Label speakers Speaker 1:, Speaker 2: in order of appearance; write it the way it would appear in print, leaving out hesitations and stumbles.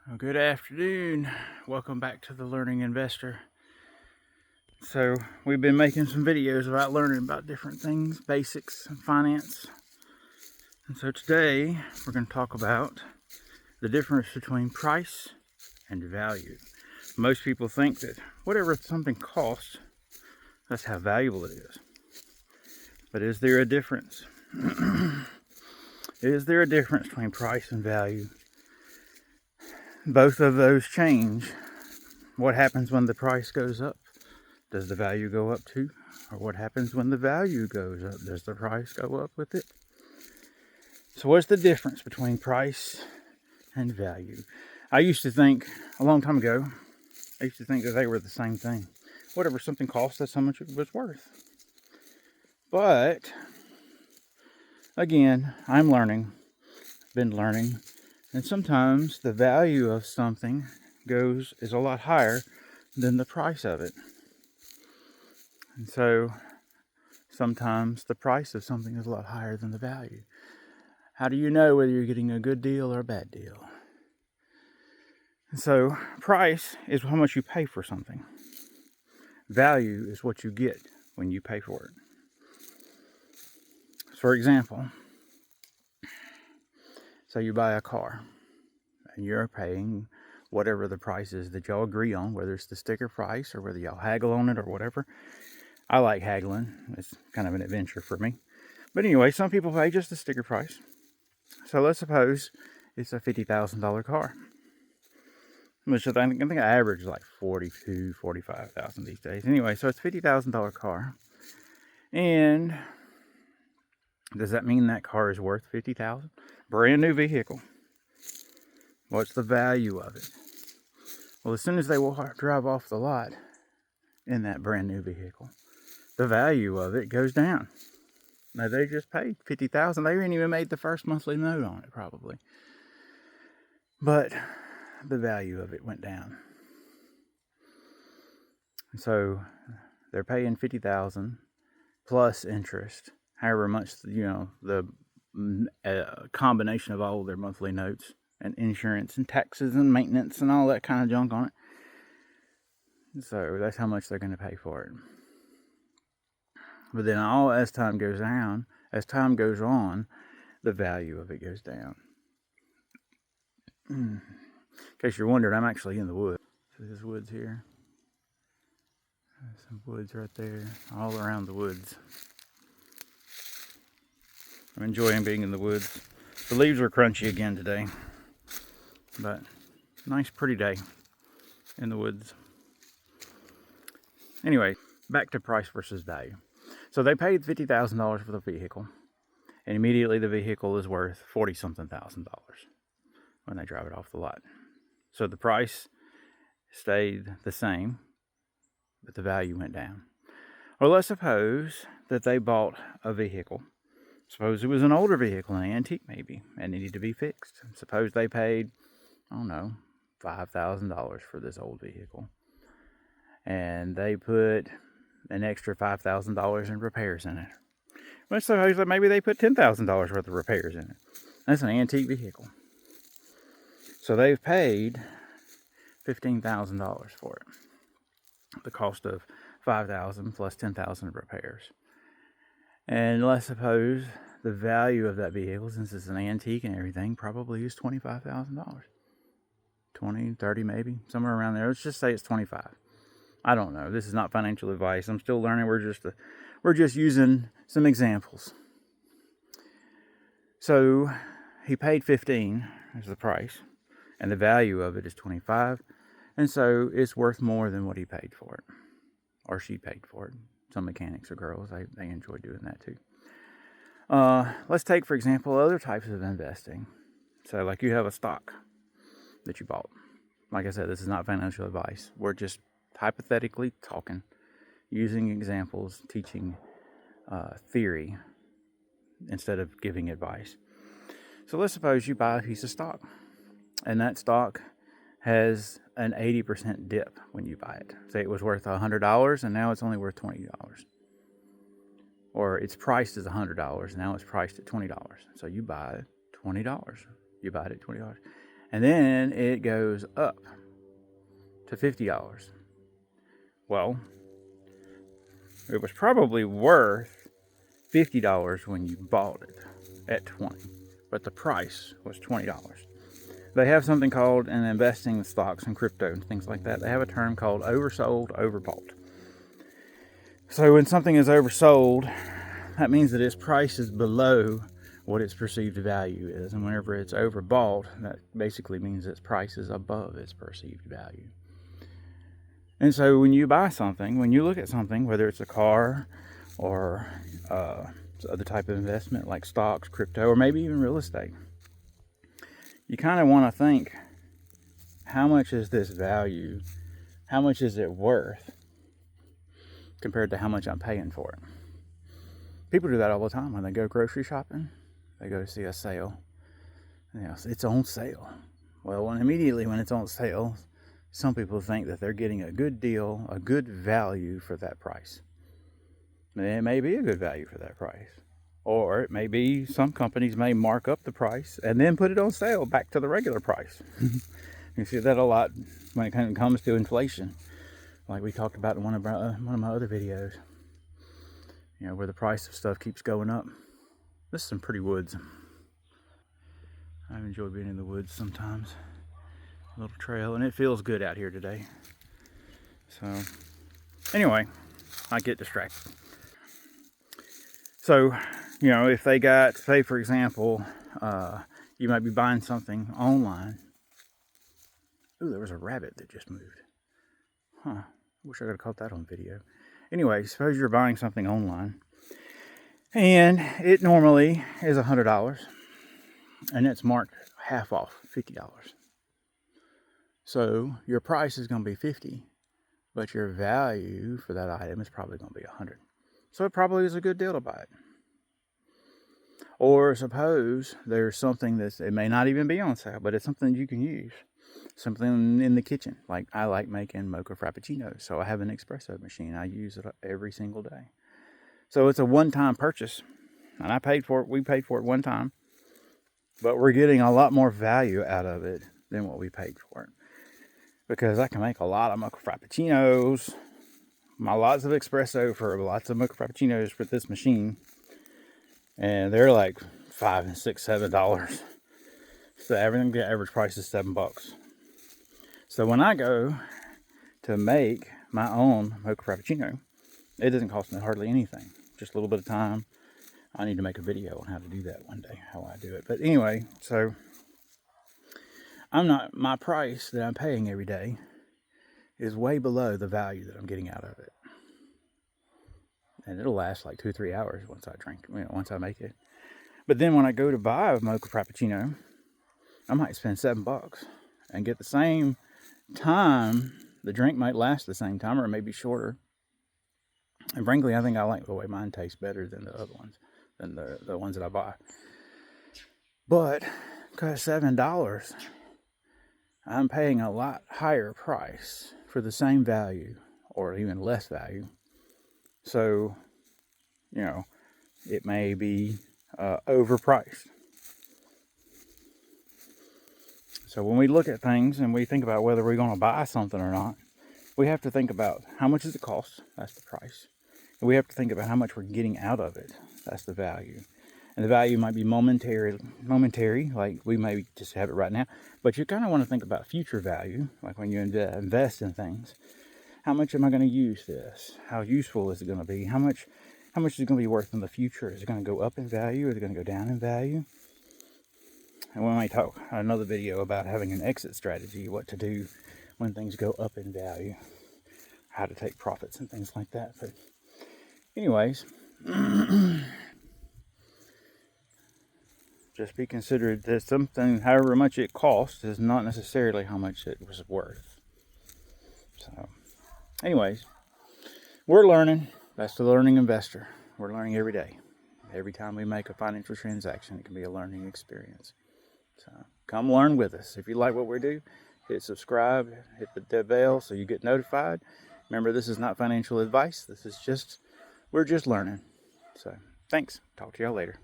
Speaker 1: Well, good afternoon. Welcome back to the Learning Investor. So we've been making some videos about learning about different things, basics, and finance. And so today we're going to talk about the difference between price and value. Most people think that whatever something costs, that's how valuable it is. But is there a difference? Is there a difference between price and value? Both of those change. What happens when the price goes up? Does the value go up too? Or what happens when the value goes up? Does the price go up with it? So what's the difference between price and value? I used to think, a long time ago, I used to think that they were the same thing. Whatever something cost, that's how much it was worth. But, again, I'm learning, been learning, and sometimes the value of something is a lot higher than the price of it. And so sometimes the price of something is a lot higher than the value. How do you know whether you're getting a good deal or a bad deal? And so price is how much you pay for something. Value is what you get when you pay for it. For example, say you buy a car and you're paying whatever the price is that y'all agree on, whether it's the sticker price or whether y'all haggle on it or whatever. I like haggling. It's kind of an adventure for me. But anyway, some people pay just the sticker price. So let's suppose it's a $50,000 car, which I think I average is like 42, 45,000 these days. Anyway, so it's a $50,000 car. And does that mean that car is worth $50,000? Brand new vehicle. What's the value of it? Well, as soon as they will drive off the lot in that brand new vehicle, the value of it goes down. Now they just paid $50,000. They ain't even made the first monthly note on it probably. But the value of it went down. So they're paying $50,000 plus interest, however much, the combination of all of their monthly notes and insurance and taxes and maintenance and all that kind of junk on it. So that's how much they're going to pay for it. But then as time goes on, the value of it goes down. In case you're wondering, I'm actually in the woods. So there's woods here. There's some woods right there, all around the woods. I'm enjoying being in the woods. The leaves are crunchy again today, but nice pretty day in the woods. Anyway, back to price versus value. So they paid $50,000 for the vehicle, and immediately the vehicle is worth $40-something thousand when they drive it off the lot. So the price stayed the same, but the value went down. Or let's suppose that they bought a vehicle. Suppose it was an older vehicle, an antique maybe, and needed to be fixed. Suppose they paid, $5,000 for this old vehicle. And they put an extra $5,000 in repairs in it. Let's suppose that maybe they put $10,000 worth of repairs in it. That's an antique vehicle. So they've paid $15,000 for it. The cost of $5,000 plus $10,000 of repairs. And let's suppose the value of that vehicle, since it's an antique and everything, probably is $25,000. 20, 30 maybe, somewhere around there. Let's just say it's 25. I don't know. This is not financial advice. I'm still learning. We're just using some examples. So he paid 15 as the price, and the value of it is 25, and so it's worth more than what he paid for it, or she paid for it. Some mechanics or girls, they enjoy doing that too. Let's take, for example, other types of investing. So like you have a stock that you bought. Like I said, this is not financial advice. We're just hypothetically talking, using examples, teaching theory instead of giving advice. So let's suppose you buy a piece of stock, and that stock has an 80% dip when you buy it. Say it was worth $100 and now it's only worth $20. Or it's priced as $100, now it's priced at $20. So you buy $20. You buy it at $20. And then it goes up to $50. Well, it was probably worth $50 when you bought it at $20, but the price was $20. They have something called, in investing in stocks and crypto and things like that, they have a term called oversold, overbought. So when something is oversold, that means that its price is below what its perceived value is. And whenever it's overbought, that basically means its price is above its perceived value. And so when you buy something, when you look at something, whether it's a car or other type of investment like stocks, crypto, or maybe even real estate, you kind of want to think, how much is this value? How much is it worth compared to how much I'm paying for it? People do that all the time when they go grocery shopping. They go to see a sale. It's on sale. Well, immediately when it's on sale, some people think that they're getting a good deal, a good value for that price. And it may be a good value for that price. Or it may be some companies may mark up the price and then put it on sale back to the regular price. You see that a lot when it comes to inflation. Like we talked about in one of my other videos. Where the price of stuff keeps going up. This is some pretty woods. I enjoy being in the woods sometimes. A little trail, and it feels good out here today. So, anyway, I get distracted. So, if they got, say for example, you might be buying something online. Ooh, there was a rabbit that just moved. Huh, wish I could have caught that on video. Anyway, suppose you're buying something online, and it normally is $100, and it's marked half off, $50. So your price is going to be $50, but your value for that item is probably going to be $100. So it probably is a good deal to buy it. Or suppose there's something it may not even be on sale, but it's something you can use. Something in the kitchen. Like I like making mocha frappuccinos, so I have an espresso machine. I use it every single day. So it's a one-time purchase, and we paid for it one time, but we're getting a lot more value out of it than what we paid for it. Because I can make a lot of mocha frappuccinos, lots of espresso for lots of mocha frappuccinos for this machine, and they're like $5 and $6, $7. So the average price is $7. So when I go to make my own mocha frappuccino, it doesn't cost me hardly anything. Just a little bit of time. I need to make a video on how to do that one day, how I do it. But anyway, so my price that I'm paying every day is way below the value that I'm getting out of it. And it'll last like 2 or 3 hours once I make it. But then when I go to buy a mocha frappuccino, I might spend $7 and get the same time. The drink might last the same time, or it may be shorter. And frankly, I think I like the way mine tastes better than the other ones, than the ones that I buy. But because $7, I'm paying a lot higher price for the same value, or even less value. So, it may be overpriced. So when we look at things and we think about whether we're going to buy something or not, we have to think about how much does it cost? That's the price. And we have to think about how much we're getting out of it. That's the value. And the value might be momentary, like we may just have it right now. But you kind of want to think about future value, like when you invest in things. How much am I going to use this? How useful is it going to be? How much is it going to be worth in the future? Is it going to go up in value? Is it going to go down in value? And we might talk another video about having an exit strategy, what to do when things go up in value, how to take profits and things like that. But anyways, just be considerate that something, however much it costs, is not necessarily how much it was worth. So anyways, we're learning. That's the learning investor. We're learning every day. Every time we make a financial transaction, it can be a learning experience. So come learn with us. If you like what we do, hit subscribe, hit the bell so you get notified. Remember, this is not financial advice. We're just learning. So thanks. Talk to y'all later.